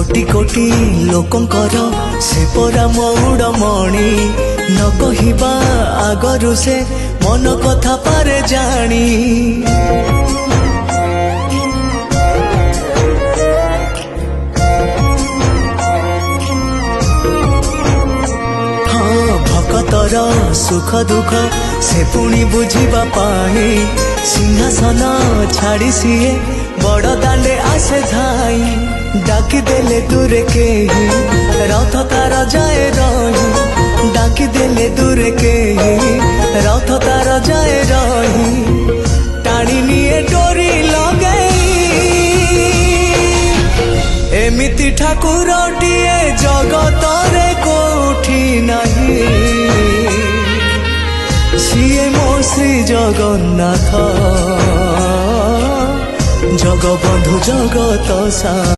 कोटि कोटि लोकंकर से परा मौड़मणि न कहिबा आगरु से मन कथा पारे जानी। हाँ भक्तर सुख दुख से पुणी बुझिबा पाई सिंहासन छाड़ी सीए बड़ दांडे आसे धाई। डाकी देले दूरे के रथ तार जाए रही डाकी देले दूरे के रथ तार जाए रही टाणी निये डोरी लगई। एमिति ठाकुरटिए जगतरे कोठी नाही सिए मो श्री जगन्नाथ जगबंधु जगत सा।